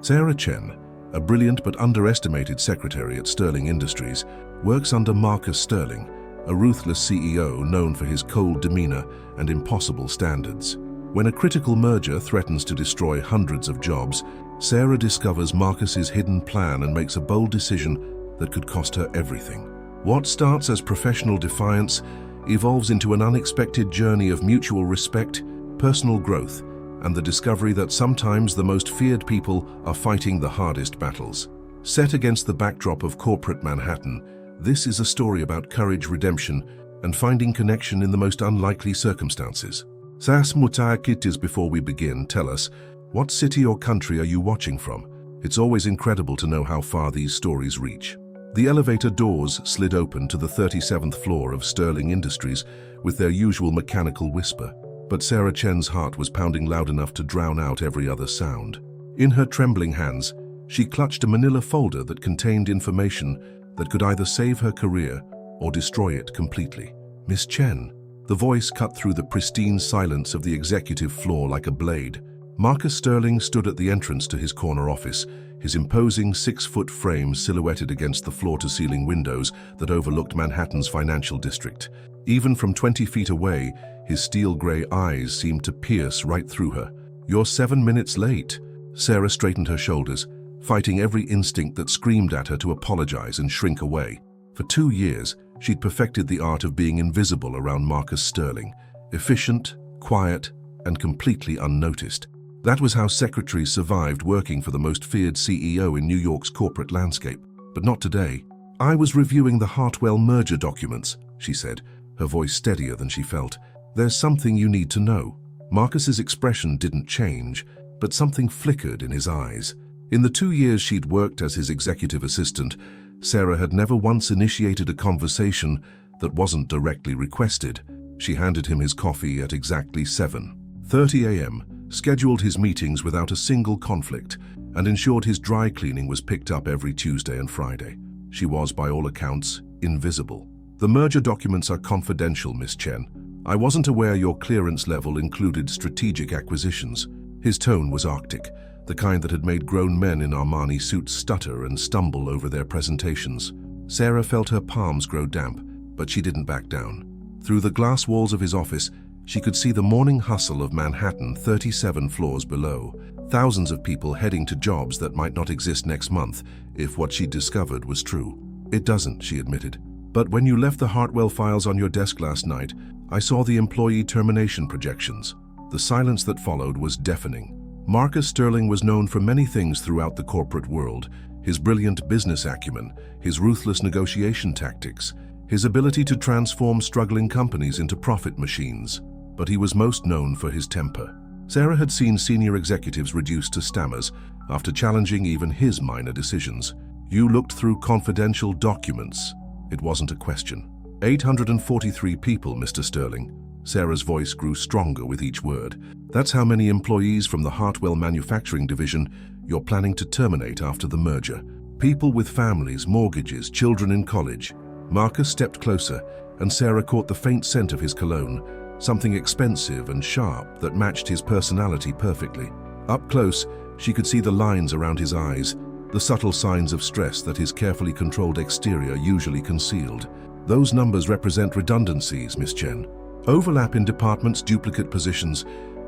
Sarah Chen, a brilliant but underestimated secretary at Sterling Industries, works under Marcus Sterling, a ruthless CEO known for his cold demeanor and impossible standards. When a critical merger threatens to destroy hundreds of jobs, Sarah discovers Marcus's hidden plan and makes a bold decision that could cost her everything. What starts as professional defiance evolves into an unexpected journey of mutual respect, personal growth, and the discovery that sometimes the most feared people are fighting the hardest battles. Set against the backdrop of corporate Manhattan, this is a story about courage, redemption, and finding connection in the most unlikely circumstances. Sas Mutakitis, before we begin, tell us, what city or country are you watching from? It's always incredible to know how far these stories reach. The elevator doors slid open to the 37th floor of Sterling Industries with their usual mechanical whisper, but Sarah Chen's heart was pounding loud enough to drown out every other sound. In her trembling hands, she clutched a manila folder that contained information that could either save her career or destroy it completely. "Miss Chen." The voice cut through the pristine silence of the executive floor like a blade. Marcus Sterling stood at the entrance to his corner office, his imposing 6-foot frame silhouetted against the floor-to-ceiling windows that overlooked Manhattan's financial district. Even from 20 feet away, his steel-gray eyes seemed to pierce right through her. "You're 7 minutes late." Sarah straightened her shoulders, fighting every instinct that screamed at her to apologize and shrink away. For 2 years, she'd perfected the art of being invisible around Marcus Sterling, efficient, quiet, and completely unnoticed. That was how secretaries survived working for the most feared CEO in New York's corporate landscape. But not today. "I was reviewing the Hartwell merger documents," she said, her voice steadier than she felt. "There's something you need to know." Marcus's expression didn't change, but something flickered in his eyes. In the 2 years she'd worked as his executive assistant, Sarah had never once initiated a conversation that wasn't directly requested. She handed him his coffee at exactly 7:30 a.m., scheduled his meetings without a single conflict, and ensured his dry cleaning was picked up every Tuesday and Friday. She was, by all accounts, invisible. "The merger documents are confidential, Miss Chen. I wasn't aware your clearance level included strategic acquisitions." His tone was arctic, the kind that had made grown men in Armani suits stutter and stumble over their presentations. Sarah felt her palms grow damp, but she didn't back down. Through the glass walls of his office, she could see the morning hustle of Manhattan 37 floors below, thousands of people heading to jobs that might not exist next month if what she'd discovered was true. "It doesn't," she admitted. "But when you left the Hartwell files on your desk last night, I saw the employee termination projections." The silence that followed was deafening. Marcus Sterling was known for many things throughout the corporate world: his brilliant business acumen, his ruthless negotiation tactics, his ability to transform struggling companies into profit machines. But he was most known for his temper. Sarah had seen senior executives reduced to stammers after challenging even his minor decisions. "You looked through confidential documents." It wasn't a question. 843 people, Mr. Sterling." Sarah's voice grew stronger with each word. "That's how many employees from the Hartwell manufacturing division you're planning to terminate after the merger. People with families, mortgages, children in college." Marcus stepped closer, and Sarah caught the faint scent of his cologne, something expensive and sharp that matched his personality perfectly. Up close, she could see the lines around his eyes, the subtle signs of stress that his carefully controlled exterior usually concealed. "Those numbers represent redundancies, Miss Chen. Overlap in departments, duplicate positions.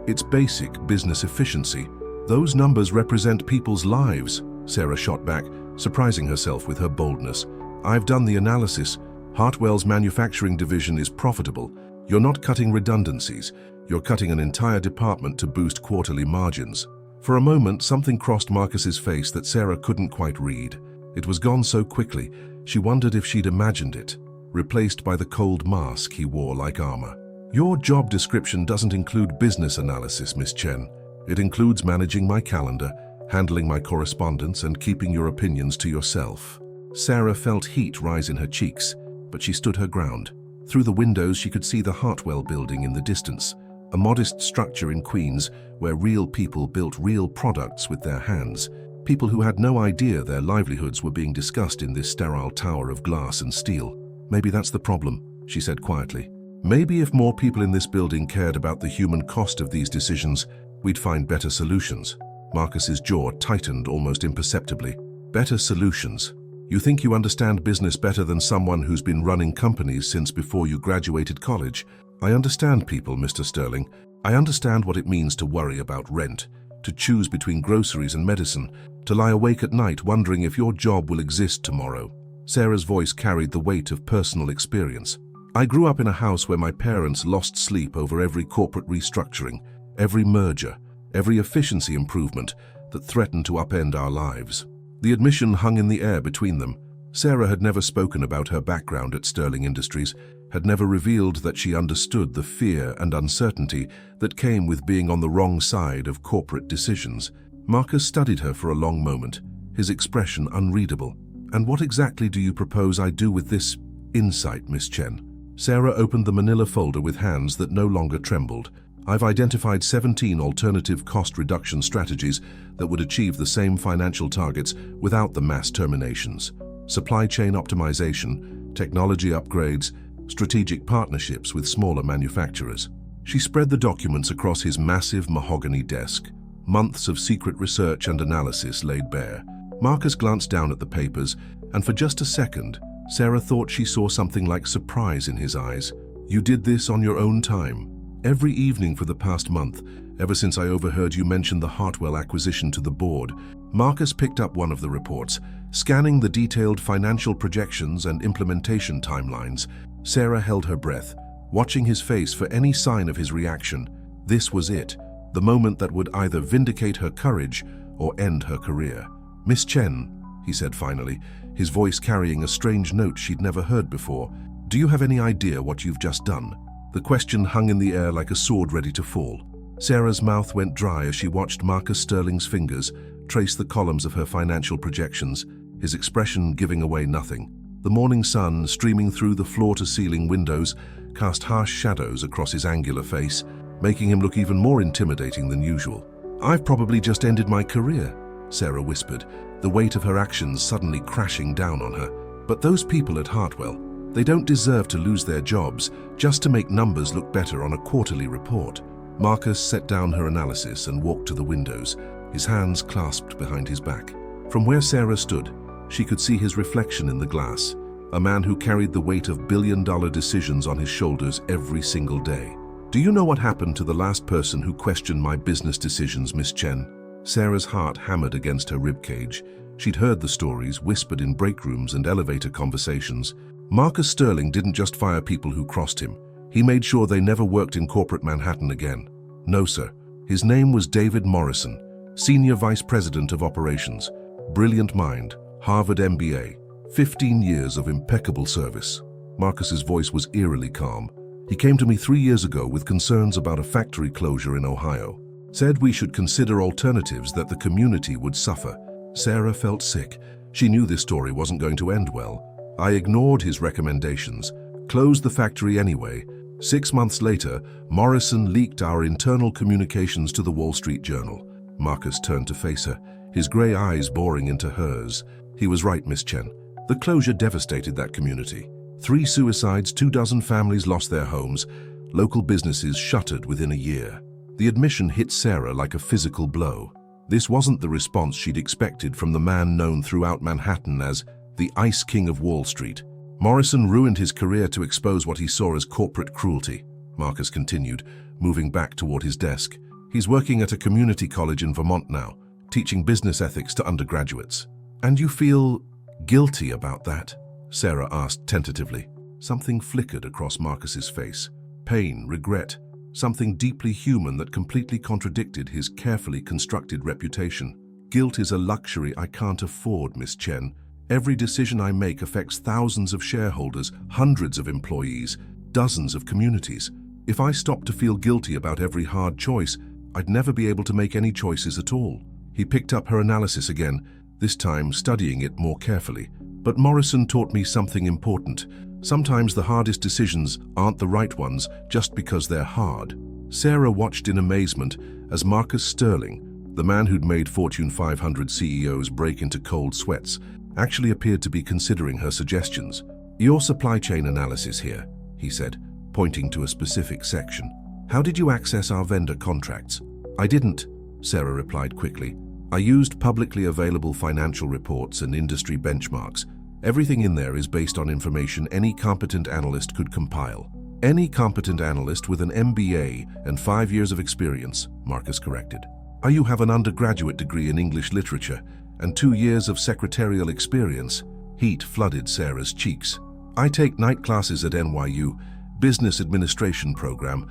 It's basic business efficiency. Those numbers represent people's lives," Sarah shot back, surprising herself with her boldness. "I've done the analysis. Hartwell's manufacturing division is profitable. You're not cutting redundancies. You're cutting an entire department to boost quarterly margins." For a moment, something crossed Marcus's face that Sarah couldn't quite read. It was gone so quickly, she wondered if she'd imagined it, replaced by the cold mask he wore like armor. "Your job description doesn't include business analysis, Miss Chen. It includes managing my calendar, handling my correspondence, and keeping your opinions to yourself." Sarah felt heat rise in her cheeks, but she stood her ground. Through the windows, she could see the Hartwell building in the distance, a modest structure in Queens where real people built real products with their hands, people who had no idea their livelihoods were being discussed in this sterile tower of glass and steel. "Maybe that's the problem," she said quietly. "Maybe if more people in this building cared about the human cost of these decisions, we'd find better solutions." Marcus's jaw tightened almost imperceptibly. Better solutions. You think you understand business better than someone who's been running companies since before you graduated college. I understand people, Mr. Sterling. I understand what it means to worry about rent, to choose between groceries and medicine, to lie awake at night wondering if your job will exist tomorrow. Sarah's voice carried the weight of personal experience. I grew up in a house where my parents lost sleep over every corporate restructuring, every merger, every efficiency improvement that threatened to upend our lives. The admission hung in the air between them. Sarah had never spoken about her background at Sterling Industries, had never revealed that she understood the fear and uncertainty that came with being on the wrong side of corporate decisions. Marcus studied her for a long moment, his expression unreadable. And what exactly do you propose I do with this insight, Miss Chen? Sarah opened the manila folder with hands that no longer trembled. I've identified 17 alternative cost reduction strategies that would achieve the same financial targets without the mass terminations. Supply chain optimization, technology upgrades, strategic partnerships with smaller manufacturers. She spread the documents across his massive mahogany desk. Months of secret research and analysis laid bare. Marcus glanced down at the papers, and for just a second, Sarah thought she saw something like surprise in his eyes. You did this on your own time. Every evening for the past month, ever since I overheard you mention the Hartwell acquisition to the board. Marcus picked up one of the reports, scanning the detailed financial projections and implementation timelines. Sarah held her breath, watching his face for any sign of his reaction. This was it, the moment that would either vindicate her courage or end her career. Miss Chen, he said finally, his voice carrying a strange note she'd never heard before. Do you have any idea what you've just done? The question hung in the air like a sword ready to fall. Sarah's mouth went dry as she watched Marcus Sterling's fingers trace the columns of her financial projections, his expression giving away nothing. The morning sun, streaming through the floor-to-ceiling windows, cast harsh shadows across his angular face, making him look even more intimidating than usual. I've probably just ended my career, Sarah whispered, the weight of her actions suddenly crashing down on her. But those people at Hartwell, they don't deserve to lose their jobs just to make numbers look better on a quarterly report. Marcus set down her analysis and walked to the windows, his hands clasped behind his back. From where Sarah stood, she could see his reflection in the glass, a man who carried the weight of billion-dollar decisions on his shoulders every single day. Do you know what happened to the last person who questioned my business decisions, Miss Chen? Sarah's heart hammered against her ribcage. She'd heard the stories, whispered in break rooms and elevator conversations. Marcus Sterling didn't just fire people who crossed him. He made sure they never worked in corporate Manhattan again. No, sir. His name was David Morrison, Senior Vice President of Operations. Brilliant mind, Harvard MBA, 15 years of impeccable service. Marcus's voice was eerily calm. He came to me 3 years ago with concerns about a factory closure in Ohio. Said we should consider alternatives that the community would suffer. Sarah felt sick. She knew this story wasn't going to end well. I ignored his recommendations, closed the factory anyway. 6 months later, Morrison leaked our internal communications to the Wall Street Journal. Marcus turned to face her, his gray eyes boring into hers. He was right, Miss Chen. The closure devastated that community. 3 suicides, 24 families lost their homes. Local businesses shuttered within a year. The admission hit Sarah like a physical blow. This wasn't the response she'd expected from the man known throughout Manhattan as the Ice King of Wall Street. Morrison ruined his career to expose what he saw as corporate cruelty, Marcus continued, moving back toward his desk. He's working at a community college in Vermont now, teaching business ethics to undergraduates. And you feel guilty about that? Sarah asked tentatively. Something flickered across Marcus's face. Pain, regret, something deeply human that completely contradicted his carefully constructed reputation. Guilt is a luxury I can't afford, Miss Chen. Every decision I make affects thousands of shareholders, hundreds of employees, dozens of communities. If I stopped to feel guilty about every hard choice, I'd never be able to make any choices at all. He picked up her analysis again, this time studying it more carefully. But Morrison taught me something important. Sometimes the hardest decisions aren't the right ones just because they're hard. Sarah watched in amazement as Marcus Sterling, the man who'd made Fortune 500 CEOs break into cold sweats, actually appeared to be considering her suggestions. Your supply chain analysis here, he said, pointing to a specific section. How did you access our vendor contracts? I didn't. Sarah replied quickly. I used publicly available financial reports and industry benchmarks. Everything in there is based on information any competent analyst could compile. Any competent analyst with an MBA and 5 years of experience, Marcus corrected. You have an undergraduate degree in English literature and 2 years of secretarial experience. Heat flooded Sarah's cheeks. I take night classes at NYU, business administration program.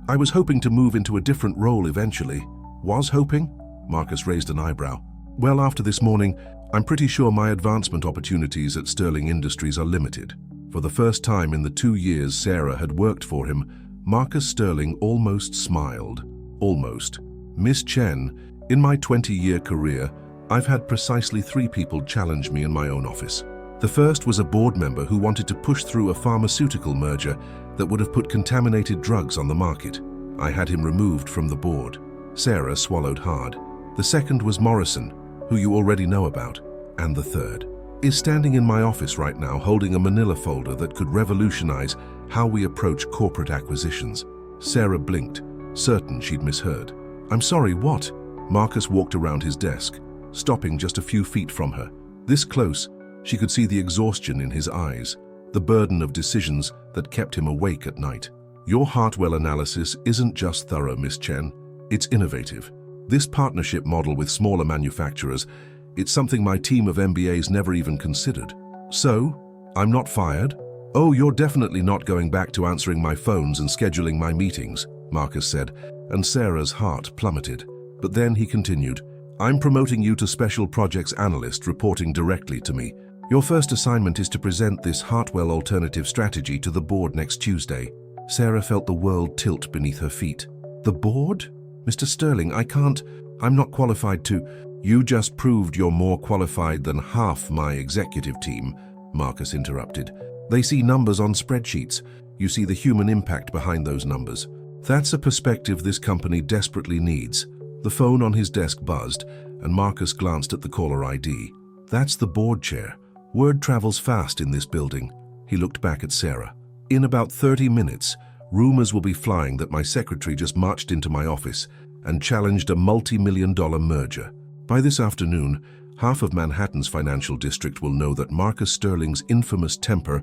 I was hoping to move into a different role eventually. Was hoping? Marcus raised an eyebrow. Well, after this morning, I'm pretty sure my advancement opportunities at Sterling Industries are limited. For the first time in the 2 years Sarah had worked for him, Marcus Sterling almost smiled. Almost. Miss Chen, in my 20-year career, I've had precisely 3 people challenge me in my own office. The first was a board member who wanted to push through a pharmaceutical merger that would have put contaminated drugs on the market. I had him removed from the board. Sarah swallowed hard. The second was Morrison, who you already know about. And the third is standing in my office right now holding a manila folder that could revolutionize how we approach corporate acquisitions. Sarah blinked, certain she'd misheard. I'm sorry, what? Marcus walked around his desk, stopping just a few feet from her. This close, she could see the exhaustion in his eyes, the burden of decisions that kept him awake at night. Your Hartwell analysis isn't just thorough, Miss Chen. It's innovative. This partnership model with smaller manufacturers, it's something my team of MBAs never even considered. So, I'm not fired? Oh, you're definitely not going back to answering my phones and scheduling my meetings, Marcus said, and Sarah's heart plummeted. But then he continued, I'm promoting you to Special Projects Analyst, reporting directly to me. Your first assignment is to present this Hartwell alternative strategy to the board next Tuesday. Sarah felt the world tilt beneath her feet. The board? Mr. Sterling, I'm not qualified to... You just proved you're more qualified than half my executive team, Marcus interrupted. They see numbers on spreadsheets. You see the human impact behind those numbers. That's a perspective this company desperately needs. The phone on his desk buzzed, and Marcus glanced at the caller ID. That's the board chair. Word travels fast in this building. He looked back at Sarah. In about 30 minutes, rumors will be flying that my secretary just marched into my office and challenged a multi-million-dollar merger. By this afternoon, half of Manhattan's financial district will know that Marcus Sterling's infamous temper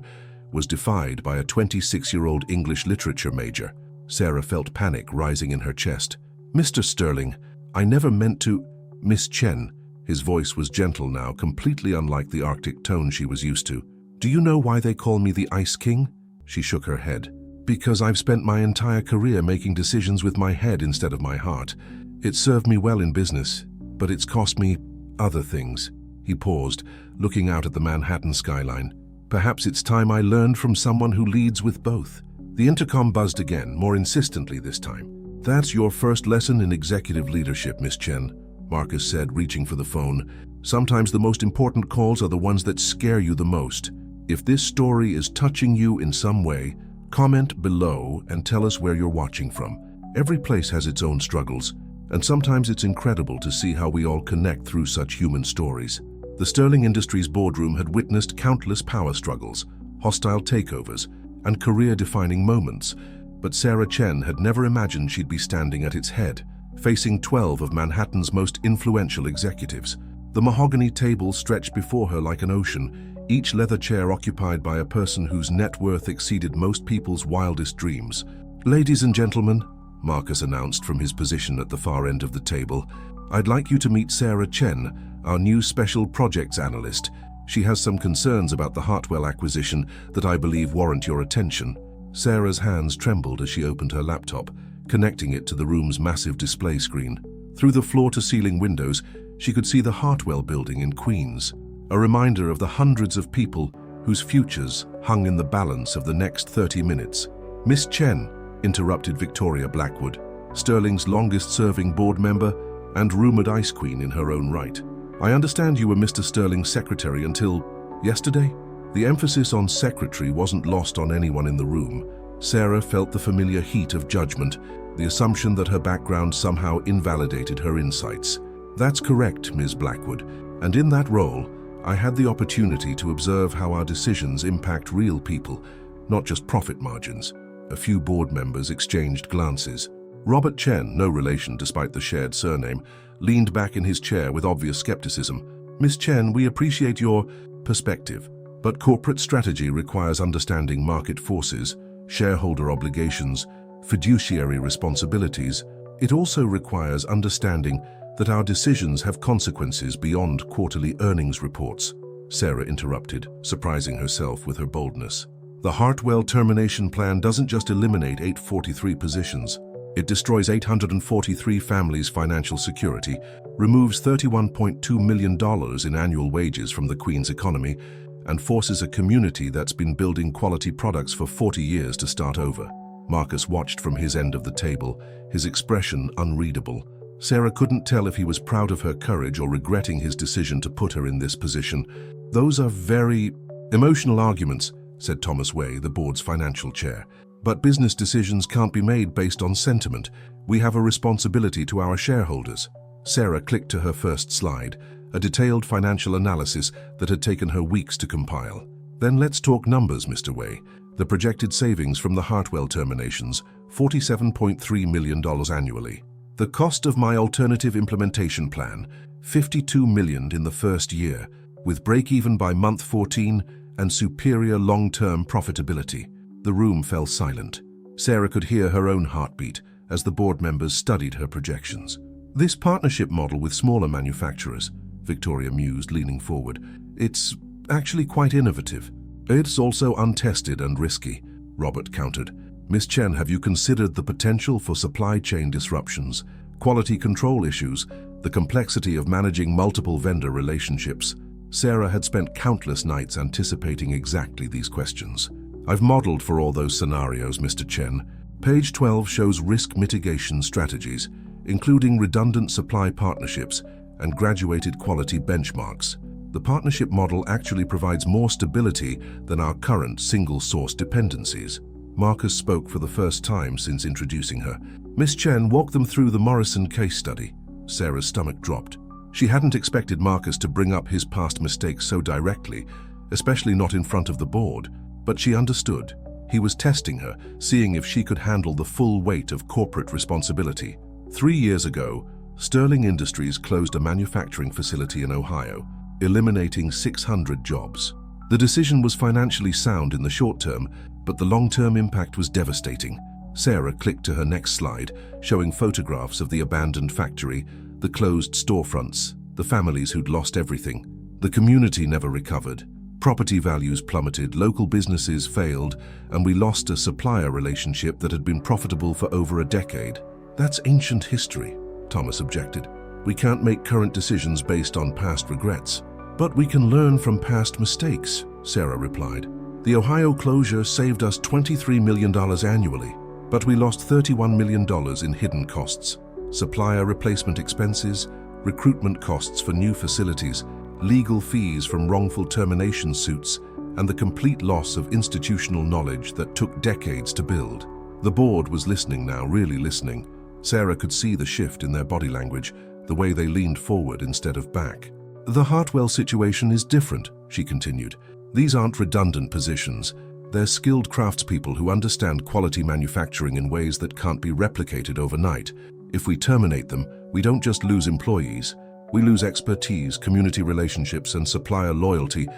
was defied by a 26-year-old English literature major. Sarah felt panic rising in her chest. Mr. Sterling, I never meant to... Miss Chen. His voice was gentle now, completely unlike the Arctic tone she was used to. Do you know why they call me the Ice King? She shook her head. Because I've spent my entire career making decisions with my head instead of my heart. It served me well in business, but it's cost me other things. He paused, looking out at the Manhattan skyline. Perhaps it's time I learned from someone who leads with both. The intercom buzzed again, more insistently this time. That's your first lesson in executive leadership, Miss Chen, Marcus said, reaching for the phone. Sometimes the most important calls are the ones that scare you the most. If this story is touching you in some way, comment below and tell us where you're watching from. Every place has its own struggles, and sometimes it's incredible to see how we all connect through such human stories. The Sterling Industries boardroom had witnessed countless power struggles, hostile takeovers, and career-defining moments, but Sarah Chen had never imagined she'd be standing at its head, facing 12 of Manhattan's most influential executives. The mahogany table stretched before her like an ocean, each leather chair occupied by a person whose net worth exceeded most people's wildest dreams. Ladies and gentlemen, Marcus announced from his position at the far end of the table, I'd like you to meet Sarah Chen, our new Special Projects Analyst. She has some concerns about the Hartwell acquisition that I believe warrant your attention. Sarah's hands trembled as she opened her laptop, connecting it to the room's massive display screen. Through the floor-to-ceiling windows, she could see the Hartwell building in Queens, a reminder of the hundreds of people whose futures hung in the balance of the next 30 minutes. Miss Chen, interrupted Victoria Blackwood, Sterling's longest-serving board member and rumored ice queen in her own right. I understand you were Mr. Sterling's secretary until yesterday? The emphasis on secretary wasn't lost on anyone in the room. Sarah felt the familiar heat of judgment, the assumption that her background somehow invalidated her insights. That's correct, Ms. Blackwood, and in that role, I had the opportunity to observe how our decisions impact real people, not just profit margins. A few board members exchanged glances. Robert Chen, no relation despite the shared surname, leaned back in his chair with obvious skepticism. Miss Chen, we appreciate your perspective, but corporate strategy requires understanding market forces, shareholder obligations, fiduciary responsibilities. It also requires understanding that our decisions have consequences beyond quarterly earnings reports. Sarah interrupted, surprising herself with her boldness. The Hartwell termination plan doesn't just eliminate 843 positions. It destroys 843 families' financial security, removes $31.2 million in annual wages from the Queen's economy, and forces a community that's been building quality products for 40 years to start over. Marcus watched from his end of the table, his expression unreadable. Sarah couldn't tell if he was proud of her courage or regretting his decision to put her in this position. Those are very emotional arguments, said Thomas Way, the board's financial chair. But business decisions can't be made based on sentiment. We have a responsibility to our shareholders. Sarah clicked to her first slide, a detailed financial analysis that had taken her weeks to compile. Then let's talk numbers, Mr. Way. The projected savings from the Hartwell terminations, $47.3 million annually. The cost of my alternative implementation plan, $52 million in the first year, with break-even by month 14 and superior long-term profitability. The room fell silent. Sarah could hear her own heartbeat as the board members studied her projections. This partnership model with smaller manufacturers, Victoria mused, leaning forward, it's actually quite innovative. It's also untested and risky, Robert countered. Miss Chen, have you considered the potential for supply chain disruptions, quality control issues, the complexity of managing multiple vendor relationships? Sarah had spent countless nights anticipating exactly these questions. I've modeled for all those scenarios, Mr. Chen. Page 12 shows risk mitigation strategies, including redundant supply partnerships and graduated quality benchmarks. The partnership model actually provides more stability than our current single-source dependencies. Marcus spoke for the first time since introducing her. Miss Chen, walk them through the Morrison case study. Sarah's stomach dropped. She hadn't expected Marcus to bring up his past mistakes so directly, especially not in front of the board. But she understood. He was testing her, seeing if she could handle the full weight of corporate responsibility. 3 years ago, Sterling Industries closed a manufacturing facility in Ohio, eliminating 600 jobs. The decision was financially sound in the short term, but the long-term impact was devastating. Sarah clicked to her next slide, showing photographs of the abandoned factory, the closed storefronts, the families who'd lost everything. The community never recovered. Property values plummeted, local businesses failed, and we lost a supplier relationship that had been profitable for over a decade. That's ancient history, Thomas objected. We can't make current decisions based on past regrets. But we can learn from past mistakes, Sarah replied. The Ohio closure saved us $23 million annually, but we lost $31 million in hidden costs. Supplier replacement expenses, recruitment costs for new facilities, legal fees from wrongful termination suits, and the complete loss of institutional knowledge that took decades to build. The board was listening now, really listening. Sarah could see the shift in their body language, the way they leaned forward instead of back. The Hartwell situation is different, she continued. These aren't redundant positions. They're skilled craftspeople who understand quality manufacturing in ways that can't be replicated overnight. If we terminate them, we don't just lose employees. We lose expertise, community relationships, and supplier loyalty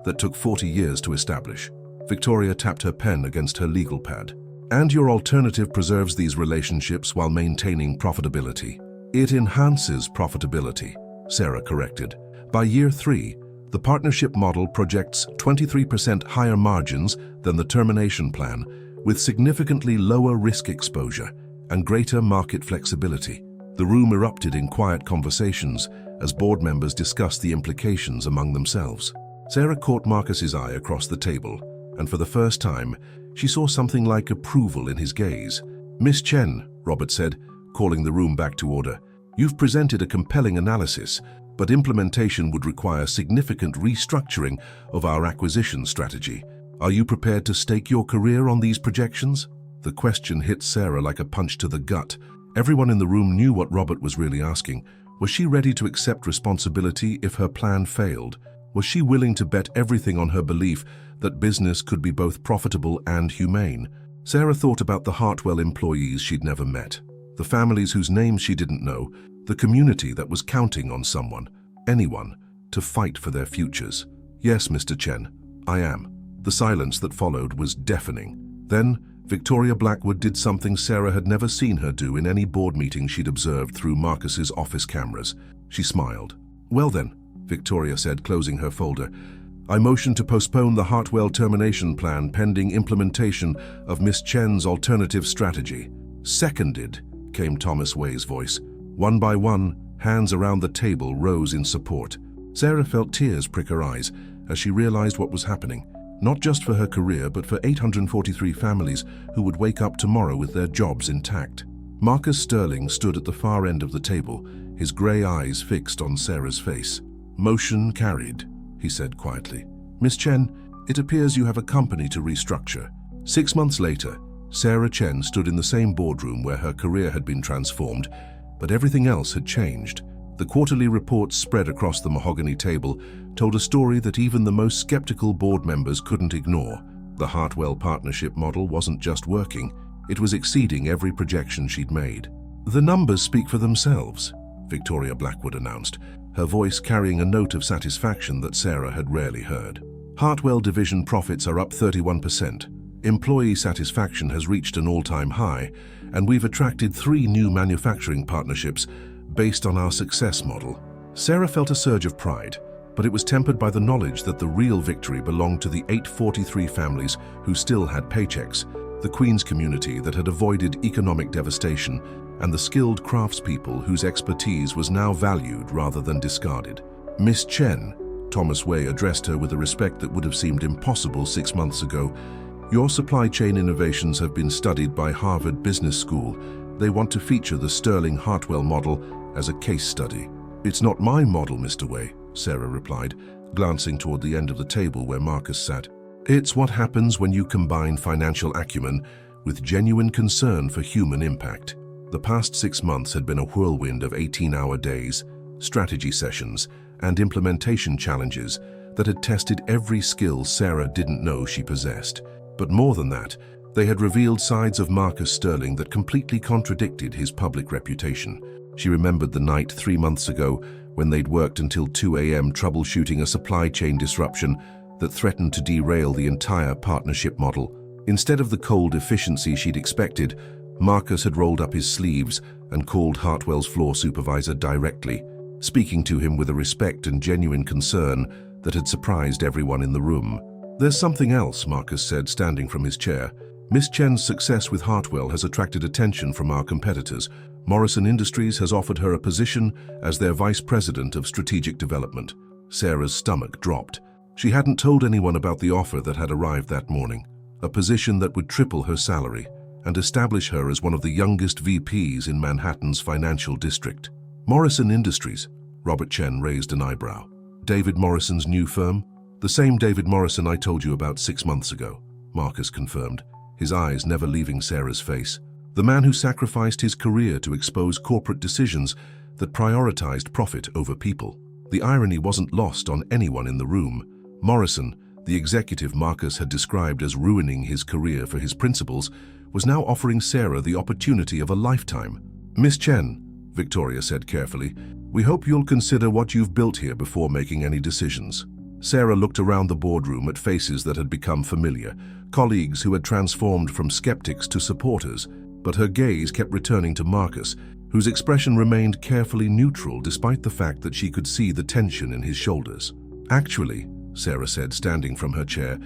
that took 40 years to establish. Victoria tapped her pen against her legal pad. And your alternative preserves these relationships while maintaining profitability. It enhances profitability, Sarah corrected. By year 3, the partnership model projects 23% higher margins than the termination plan, with significantly lower risk exposure and greater market flexibility. The room erupted in quiet conversations as board members discussed the implications among themselves. Sarah caught Marcus's eye across the table, and for the first time, she saw something like approval in his gaze. Miss Chen, Robert said, calling the room back to order, you've presented a compelling analysis, but implementation would require significant restructuring of our acquisition strategy. Are you prepared to stake your career on these projections? The question hit Sarah like a punch to the gut. Everyone in the room knew what Robert was really asking. Was she ready to accept responsibility if her plan failed? Was she willing to bet everything on her belief that business could be both profitable and humane? Sarah thought about the Hartwell employees she'd never met. The the families whose names she didn't know, the community that was counting on someone, anyone, to fight for their futures. "Yes, Mr. Chen, I am." The silence that followed was deafening. Then, Victoria Blackwood did something Sarah had never seen her do in any board meeting she'd observed through Marcus's office cameras. She smiled. "Well then," Victoria said, closing her folder, "I motion to postpone the Hartwell termination plan pending implementation of Miss Chen's alternative strategy." "Seconded," came Thomas Wei's voice. One by one, hands around the table rose in support. Sarah felt tears prick her eyes as she realized what was happening, not just for her career but for 843 families who would wake up tomorrow with their jobs intact. Marcus Sterling stood at the far end of the table, his grey eyes fixed on Sarah's face. "Motion carried," he said quietly. "Miss Chen, it appears you have a company to restructure." 6 months later, Sarah Chen stood in the same boardroom where her career had been transformed, but everything else had changed. The quarterly reports spread across the mahogany table told a story that even the most skeptical board members couldn't ignore. The Hartwell partnership model wasn't just working, it was exceeding every projection she'd made. "The numbers speak for themselves," Victoria Blackwood announced, her voice carrying a note of satisfaction that Sarah had rarely heard. "Hartwell division profits are up 31%. Employee satisfaction has reached an all-time high, and we've attracted 3 new manufacturing partnerships based on our success model." Sarah felt a surge of pride, but it was tempered by the knowledge that the real victory belonged to the 843 families who still had paychecks, the Queen's community that had avoided economic devastation, and the skilled craftspeople whose expertise was now valued rather than discarded. "Miss Chen," Thomas Wei addressed her with a respect that would have seemed impossible 6 months ago, "your supply chain innovations have been studied by Harvard Business School. They want to feature the Sterling Hartwell model as a case study." "It's not my model, Mr. Wei," Sarah replied, glancing toward the end of the table where Marcus sat. "It's what happens when you combine financial acumen with genuine concern for human impact." The past 6 months had been a whirlwind of 18-hour days, strategy sessions, and implementation challenges that had tested every skill Sarah didn't know she possessed. But more than that, they had revealed sides of Marcus Sterling that completely contradicted his public reputation. She remembered the night 3 months ago when they'd worked until 2 a.m. troubleshooting a supply chain disruption that threatened to derail the entire partnership model. Instead of the cold efficiency she'd expected, Marcus had rolled up his sleeves and called Hartwell's floor supervisor directly, speaking to him with a respect and genuine concern that had surprised everyone in the room. "There's something else," Marcus said, standing from his chair. "Miss Chen's success with Hartwell has attracted attention from our competitors. Morrison Industries has offered her a position as their Vice President of Strategic Development." Sarah's stomach dropped. She hadn't told anyone about the offer that had arrived that morning, a position that would triple her salary and establish her as one of the youngest VPs in Manhattan's financial district. "Morrison Industries," Robert Chen raised an eyebrow. "David Morrison's new firm?" "The same David Morrison I told you about 6 months ago," Marcus confirmed, his eyes never leaving Sarah's face. "The man who sacrificed his career to expose corporate decisions that prioritized profit over people." The irony wasn't lost on anyone in the room. Morrison, the executive Marcus had described as ruining his career for his principles, was now offering Sarah the opportunity of a lifetime. "Miss Chen," Victoria said carefully, "we hope you'll consider what you've built here before making any decisions." Sarah looked around the boardroom at faces that had become familiar, colleagues who had transformed from skeptics to supporters, but her gaze kept returning to Marcus, whose expression remained carefully neutral despite the fact that she could see the tension in his shoulders. "Actually," Sarah said, standing from her chair,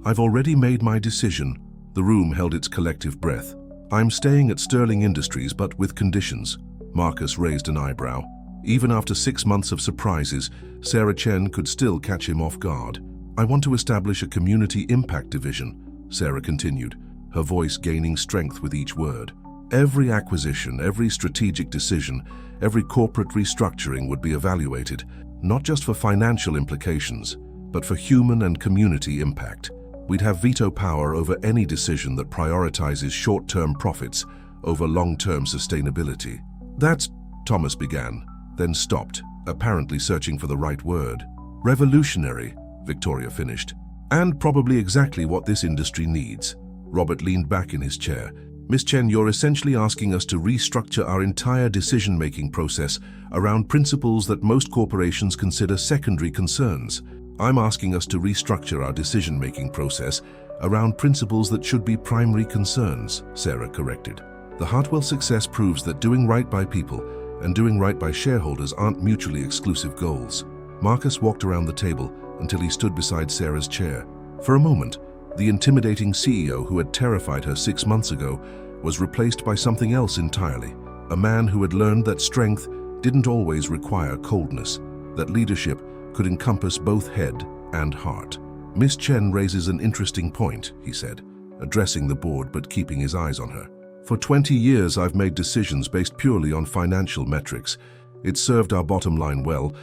"I've already made my decision." The room held its collective breath. "I'm staying at Sterling Industries, but with conditions." Marcus raised an eyebrow. Even after 6 months of surprises, Sarah Chen could still catch him off guard. "I want to establish a community impact division," Sarah continued, her voice gaining strength with each word. "Every acquisition, every strategic decision, every corporate restructuring would be evaluated, not just for financial implications, but for human and community impact. We'd have veto power over any decision that prioritizes short-term profits over long-term sustainability." "That's," Thomas began, then stopped, apparently searching for the right word. "Revolutionary," Victoria finished. "And probably exactly what this industry needs." Robert leaned back in his chair, Ms. Chen, you're essentially asking us to restructure our entire decision-making process around principles that most corporations consider secondary concerns. I'm asking us to restructure our decision-making process around principles that should be primary concerns, Sarah corrected. The Hartwell success proves that doing right by people and doing right by shareholders aren't mutually exclusive goals. Marcus walked around the table until he stood beside Sarah's chair. For a moment, the intimidating CEO who had terrified her 6 months ago was replaced by something else entirely, a man who had learned that strength didn't always require coldness, that leadership could encompass both head and heart. Miss Chen raises an interesting point, he said, addressing the board but keeping his eyes on her. For 20 years, I've made decisions based purely on financial metrics. It's served our bottom line well,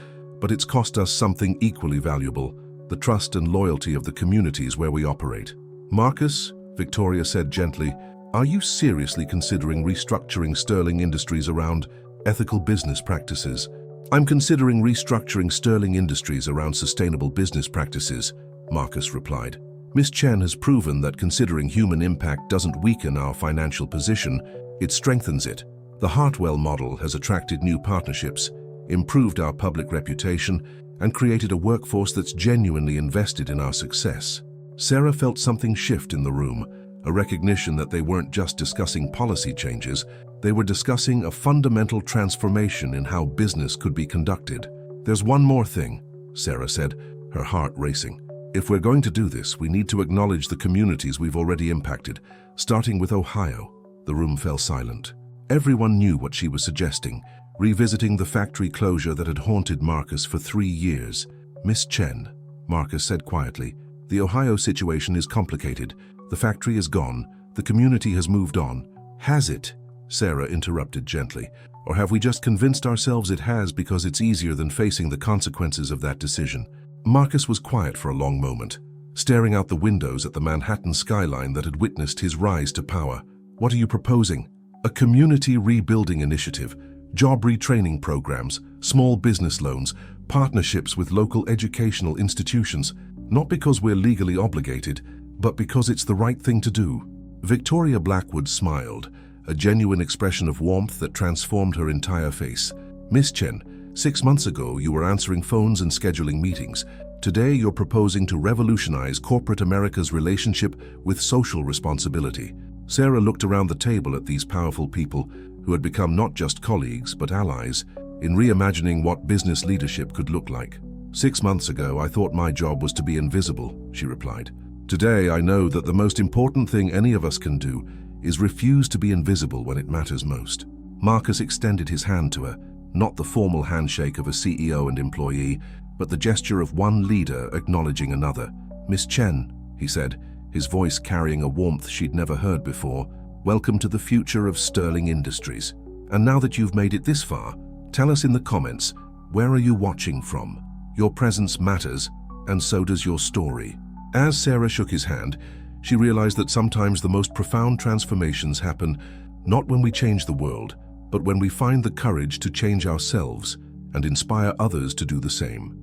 but it's cost us something equally valuable: the trust and loyalty of the communities where we operate. Marcus, Victoria said gently, are you seriously considering restructuring Sterling Industries around ethical business practices? I'm considering restructuring Sterling Industries around sustainable business practices, Marcus replied. Ms. Chen has proven that considering human impact doesn't weaken our financial position, it strengthens it. The Hartwell model has attracted new partnerships, improved our public reputation, and created a workforce that's genuinely invested in our success. Sarah felt something shift in the room, a recognition that they weren't just discussing policy changes, they were discussing a fundamental transformation in how business could be conducted. There's one more thing, Sarah said, her heart racing. If we're going to do this, we need to acknowledge the communities we've already impacted, starting with Ohio. The room fell silent. Everyone knew what she was suggesting, revisiting the factory closure that had haunted Marcus for 3 years. Miss Chen, Marcus said quietly, the Ohio situation is complicated. The factory is gone. The community has moved on. Has it? Sarah interrupted gently. Or have we just convinced ourselves it has because it's easier than facing the consequences of that decision? Marcus was quiet for a long moment, staring out the windows at the Manhattan skyline that had witnessed his rise to power. What are you proposing? A community rebuilding initiative, job retraining programs, small business loans, partnerships with local educational institutions, not because we're legally obligated, but because it's the right thing to do. Victoria Blackwood smiled, a genuine expression of warmth that transformed her entire face. Miss Chen, 6 months ago, you were answering phones and scheduling meetings. Today, you're proposing to revolutionize corporate America's relationship with social responsibility. Sarah looked around the table at these powerful people who had become not just colleagues, but allies, in reimagining what business leadership could look like. 6 months ago, I thought my job was to be invisible, she replied. Today, I know that the most important thing any of us can do is refuse to be invisible when it matters most. Marcus extended his hand to her, not the formal handshake of a CEO and employee, but the gesture of one leader acknowledging another. Miss Chen, he said, his voice carrying a warmth she'd never heard before, welcome to the future of Sterling Industries. And now that you've made it this far, tell us in the comments, where are you watching from? Your presence matters, and so does your story. As Sarah shook his hand, she realized that sometimes the most profound transformations happen not when we change the world, but when we find the courage to change ourselves and inspire others to do the same.